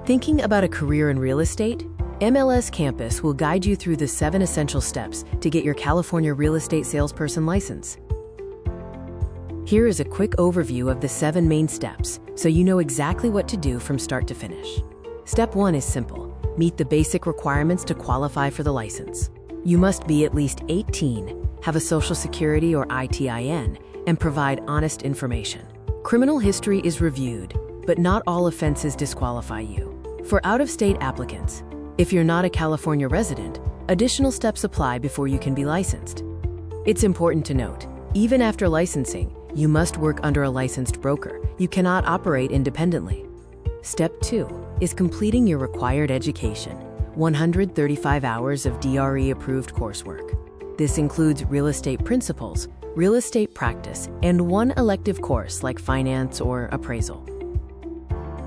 Thinking about a career in real estate? MLS Campus will guide you through the 7 essential steps to get your California real estate salesperson license. Here is a quick overview of the 7 main steps, so you know exactly what to do from start to finish. Step 1 is simple. Meet the basic requirements to qualify for the license. You must be at least 18, have a Social Security or ITIN, and provide honest information. Criminal history is reviewed, but not all offenses disqualify you. For out-of-state applicants, if you're not a California resident, additional steps apply before you can be licensed. It's important to note, even after licensing, you must work under a licensed broker. You cannot operate independently. Step 2 is completing your required education, 135 hours of DRE-approved coursework. This includes real estate principles, real estate practice, and 1 elective course like finance or appraisal.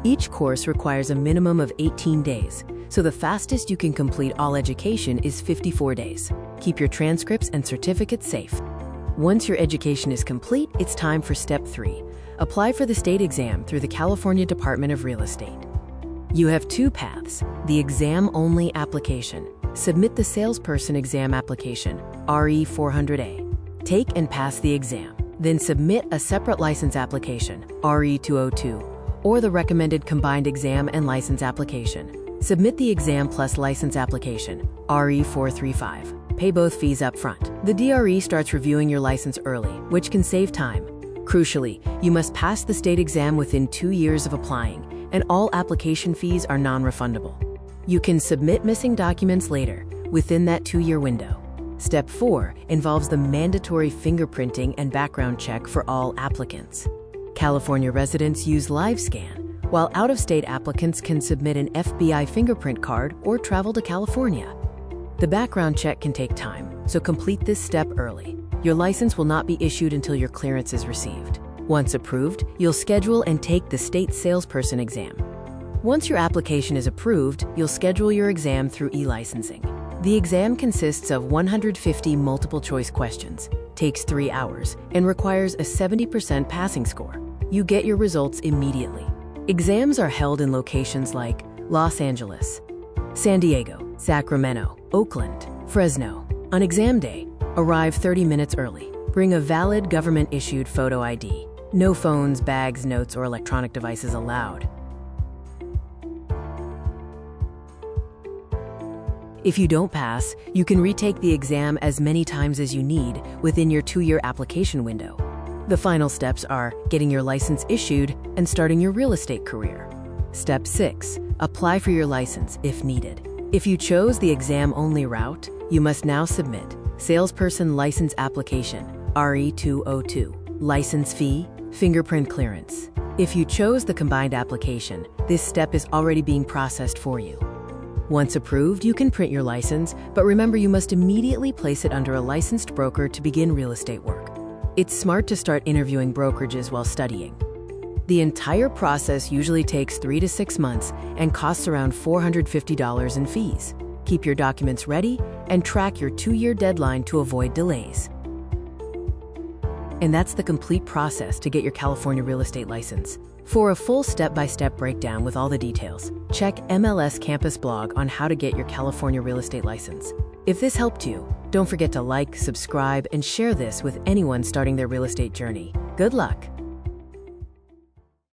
Each course requires a minimum of 18 days, so the fastest you can complete all education is 54 days. Keep your transcripts and certificates safe. Once your education is complete, it's time for Step 3. Apply for the state exam through the California Department of Real Estate. You have 2 paths: the exam-only application. Submit the salesperson exam application, RE 400A. Take and pass the exam. Then submit a separate license application, RE 202, or the recommended combined exam and license application. Submit the exam plus license application, RE 435. Pay both fees up front. The DRE starts reviewing your license early, which can save time. Crucially, you must pass the state exam within 2 years of applying, and all application fees are non-refundable. You can submit missing documents later, within that 2-year window. Step 4 involves the mandatory fingerprinting and background check for all applicants. California residents use LiveScan, while out-of-state applicants can submit an FBI fingerprint card or travel to California. The background check can take time, so complete this step early. Your license will not be issued until your clearance is received. Once approved, you'll schedule and take the state salesperson exam. Once your application is approved, you'll schedule your exam through e-licensing. The exam consists of 150 multiple-choice questions, takes 3 hours, and requires a 70% passing score. You get your results immediately. Exams are held in locations like Los Angeles, San Diego, Sacramento, Oakland, Fresno. On exam day, arrive 30 minutes early. Bring a valid government-issued photo ID. No phones, bags, notes, or electronic devices allowed. If you don't pass, you can retake the exam as many times as you need within your 2-year application window. The final steps are getting your license issued and starting your real estate career. Step 6. Apply for your license if needed. If you chose the exam-only route, you must now submit Salesperson License Application, RE 202, License Fee, Fingerprint Clearance. If you chose the combined application, this step is already being processed for you. Once approved, you can print your license, but remember you must immediately place it under a licensed broker to begin real estate work. It's smart to start interviewing brokerages while studying. The entire process usually takes 3 to 6 months and costs around $450 in fees. Keep your documents ready and track your 2-year deadline to avoid delays. And that's the complete process to get your California real estate license. For a full step-by-step breakdown with all the details, check MLS Campus blog on how to get your California real estate license. If this helped you, don't forget to like, subscribe, and share this with anyone starting their real estate journey. Good luck!